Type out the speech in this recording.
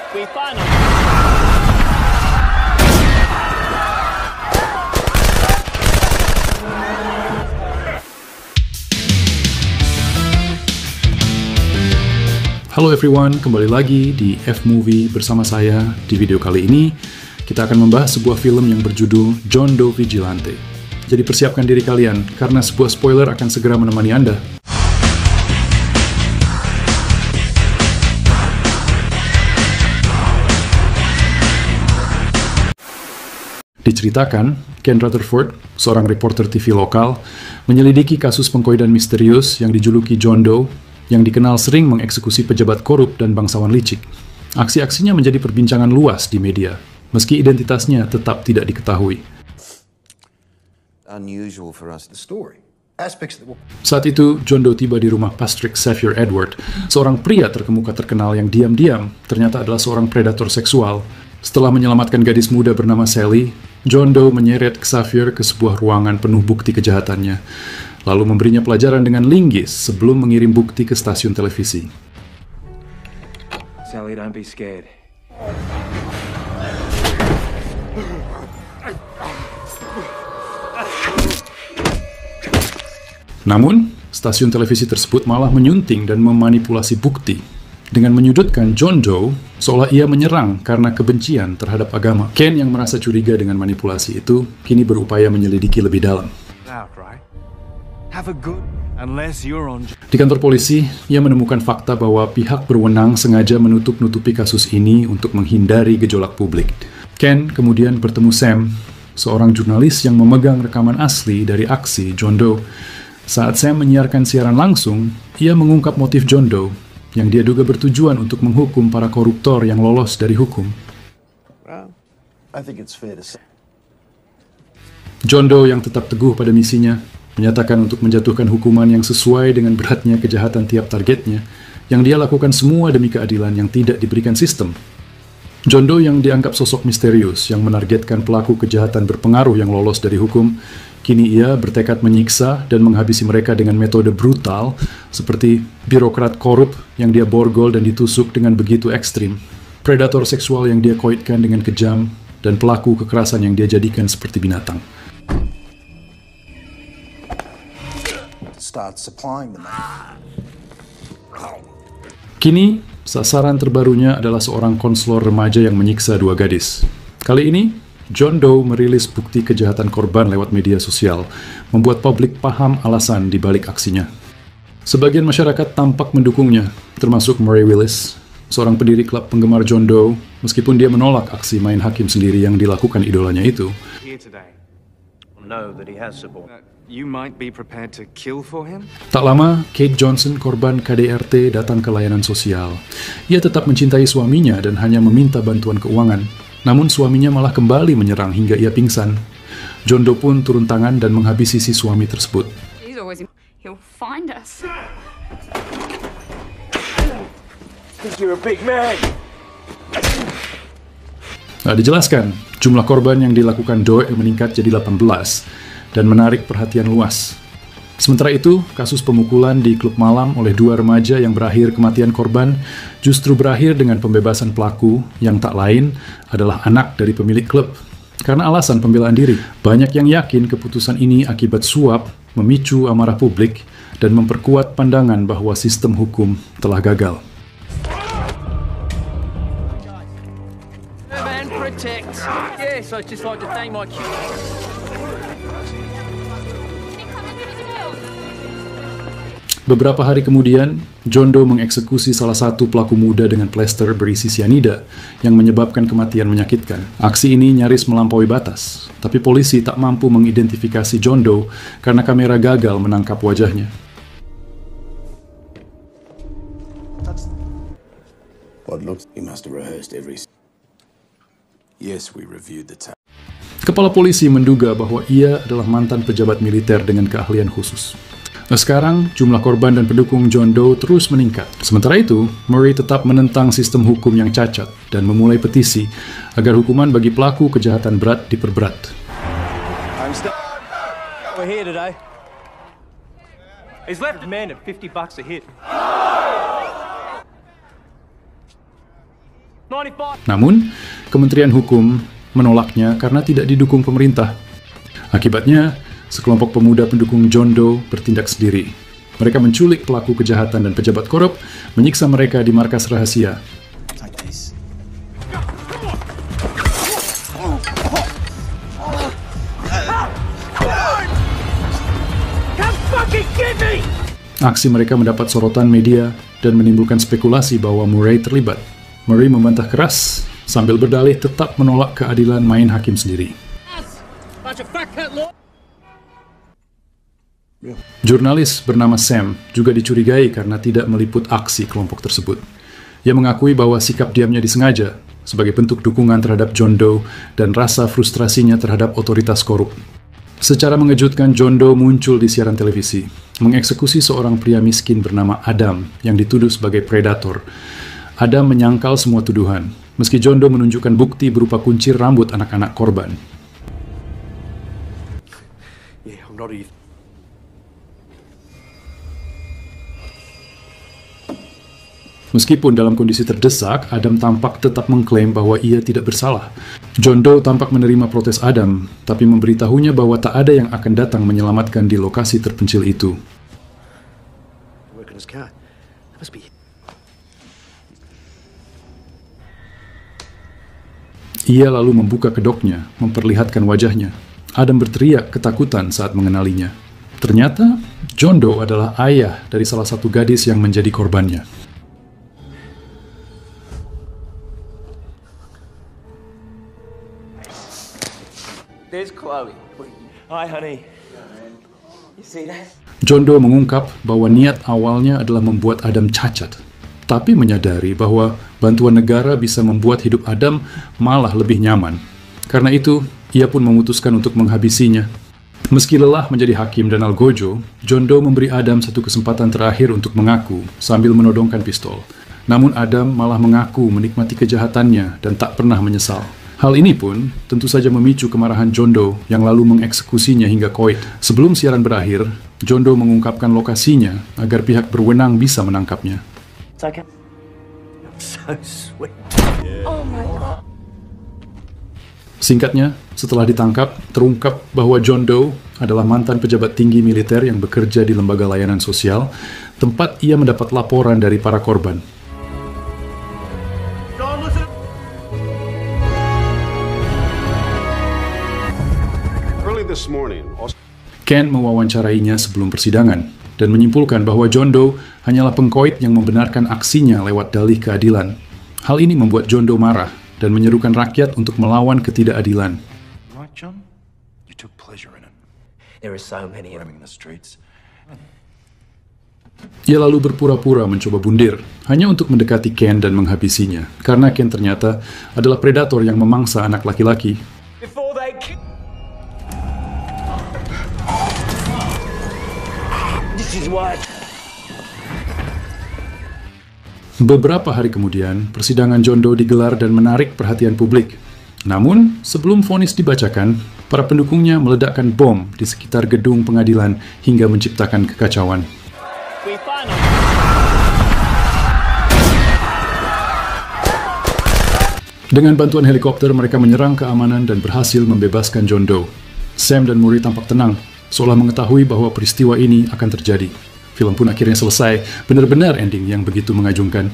We finally... Halo everyone, kembali lagi di F-Movie bersama saya. Di video kali ini, kita akan membahas sebuah film yang berjudul John Doe Vigilante. Jadi persiapkan diri kalian, karena sebuah spoiler akan segera menemani Anda. Diceritakan, Ken Rutherford, seorang reporter TV lokal, menyelidiki kasus pengkoidan misterius yang dijuluki John Doe, yang dikenal sering mengeksekusi pejabat korup dan bangsawan licik. Aksi-aksinya menjadi perbincangan luas di media, meski identitasnya tetap tidak diketahui. Saat itu, John Doe tiba di rumah Patrick Xavier Edward, seorang pria terkemuka terkenal yang diam-diam ternyata adalah seorang predator seksual. Setelah menyelamatkan gadis muda bernama Sally, John Doe menyeret Xavier ke sebuah ruangan penuh bukti kejahatannya, lalu memberinya pelajaran dengan linggis sebelum mengirim bukti ke stasiun televisi. Sally, don't be scared. Namun, stasiun televisi tersebut malah menyunting dan memanipulasi bukti dengan menyudutkan John Doe seolah ia menyerang karena kebencian terhadap agama. Ken yang merasa curiga dengan manipulasi itu kini berupaya menyelidiki lebih dalam. Di kantor polisi, ia menemukan fakta bahwa pihak berwenang sengaja menutup-nutupi kasus ini untuk menghindari gejolak publik. Ken kemudian bertemu Sam, seorang jurnalis yang memegang rekaman asli dari aksi John Doe. Saat Sam menyiarkan siaran langsung, ia mengungkap motif John Doe yang dia duga bertujuan untuk menghukum para koruptor yang lolos dari hukum. John Doe yang tetap teguh pada misinya, menyatakan untuk menjatuhkan hukuman yang sesuai dengan beratnya kejahatan tiap targetnya, yang dia lakukan semua demi keadilan yang tidak diberikan sistem. John Doe yang dianggap sosok misterius yang menargetkan pelaku kejahatan berpengaruh yang lolos dari hukum, kini ia bertekad menyiksa dan menghabisi mereka dengan metode brutal, seperti birokrat korup yang dia borgol dan ditusuk dengan begitu ekstrim, predator seksual yang dia koitkan dengan kejam, dan pelaku kekerasan yang dia jadikan seperti binatang. Kini, sasaran terbarunya adalah seorang konselor remaja yang menyiksa dua gadis. Kali ini, John Doe merilis bukti kejahatan korban lewat media sosial, membuat publik paham alasan di balik aksinya. Sebagian masyarakat tampak mendukungnya, termasuk Murray Willis, seorang pendiri klub penggemar John Doe, meskipun dia menolak aksi main hakim sendiri yang dilakukan idolanya itu. Tak lama, Kate Johnson, korban KDRT, datang ke layanan sosial. Ia tetap mencintai suaminya dan hanya meminta bantuan keuangan. Namun suaminya malah kembali menyerang hingga ia pingsan. John Doe pun turun tangan dan menghabisi si suami tersebut. Nah, dijelaskan, jumlah korban yang dilakukan Doe meningkat jadi 18 dan menarik perhatian luas. Sementara itu, kasus pemukulan di klub malam oleh dua remaja yang berakhir kematian korban justru berakhir dengan pembebasan pelaku yang tak lain adalah anak dari pemilik klub. Karena alasan pembelaan diri, banyak yang yakin keputusan ini akibat suap, memicu amarah publik, dan memperkuat pandangan bahwa sistem hukum telah gagal. Beberapa hari kemudian, John Doe mengeksekusi salah satu pelaku muda dengan plester berisi sianida yang menyebabkan kematian menyakitkan. Aksi ini nyaris melampaui batas, tapi polisi tak mampu mengidentifikasi John Doe karena kamera gagal menangkap wajahnya. Kepala polisi menduga bahwa ia adalah mantan pejabat militer dengan keahlian khusus. Nah, sekarang, jumlah korban dan pendukung John Doe terus meningkat. Sementara itu, Murray tetap menentang sistem hukum yang cacat dan memulai petisi agar hukuman bagi pelaku kejahatan berat diperberat. He's left men at $50 a hit. 95. Namun, Kementerian Hukum menolaknya karena tidak didukung pemerintah. Akibatnya, sekelompok pemuda pendukung John Doe bertindak sendiri. Mereka menculik pelaku kejahatan dan pejabat korup, menyiksa mereka di markas rahasia. Aksi mereka mendapat sorotan media dan menimbulkan spekulasi bahwa Murray terlibat. Murray membantah keras sambil berdalih tetap menolak keadilan main hakim sendiri. Jurnalis bernama Sam juga dicurigai karena tidak meliput aksi kelompok tersebut. Ia mengakui bahwa sikap diamnya disengaja sebagai bentuk dukungan terhadap John Doe dan rasa frustrasinya terhadap otoritas korup. Secara mengejutkan, John Doe muncul di siaran televisi, mengeksekusi seorang pria miskin bernama Adam yang dituduh sebagai predator. Adam menyangkal semua tuduhan, meski John Doe menunjukkan bukti berupa kuncir rambut anak-anak korban. Yeah, I'm not either. Meskipun dalam kondisi terdesak, Adam tampak tetap mengklaim bahwa ia tidak bersalah. John Doe tampak menerima protes Adam, tapi memberitahunya bahwa tak ada yang akan datang menyelamatkan di lokasi terpencil itu. Ia lalu membuka kedoknya, memperlihatkan wajahnya. Adam berteriak ketakutan saat mengenalinya. Ternyata, John Doe adalah ayah dari salah satu gadis yang menjadi korbannya. There's Chloe. Hi, honey. You see that? John Doe mengungkap bahwa niat awalnya adalah membuat Adam cacat, tapi menyadari bahwa bantuan negara bisa membuat hidup Adam malah lebih nyaman. Karena itu, ia pun memutuskan untuk menghabisinya. Meski lelah menjadi hakim dan algojo, John Doe memberi Adam satu kesempatan terakhir untuk mengaku sambil menodongkan pistol. Namun Adam malah mengaku menikmati kejahatannya dan tak pernah menyesal. Hal ini pun tentu saja memicu kemarahan John Doe yang lalu mengeksekusinya hingga koit. Sebelum siaran berakhir, John Doe mengungkapkan lokasinya agar pihak berwenang bisa menangkapnya. I'm so sweet. Oh my God. Singkatnya, setelah ditangkap, terungkap bahwa John Doe adalah mantan pejabat tinggi militer yang bekerja di lembaga layanan sosial, tempat ia mendapat laporan dari para korban. Ken mewawancarainya sebelum persidangan dan menyimpulkan bahwa John Doe hanyalah pengkoit yang membenarkan aksinya lewat dalih keadilan. Hal ini membuat John Doe marah dan menyerukan rakyat untuk melawan ketidakadilan. Right, John? You took pleasure in it. There are so many of them. Roaming the streets. Ia lalu berpura-pura mencoba bundir, hanya untuk mendekati Ken dan menghabisinya, karena Ken ternyata adalah predator yang memangsa anak laki-laki. Before they kill. This is why. Beberapa hari kemudian, persidangan John Doe digelar dan menarik perhatian publik. Namun, sebelum vonis dibacakan, para pendukungnya meledakkan bom di sekitar gedung pengadilan hingga menciptakan kekacauan. Dengan bantuan helikopter, mereka menyerang keamanan dan berhasil membebaskan John Doe. Sam dan Murray tampak tenang, seolah mengetahui bahwa peristiwa ini akan terjadi. Film pun akhirnya selesai, benar-benar ending yang begitu mengagumkan.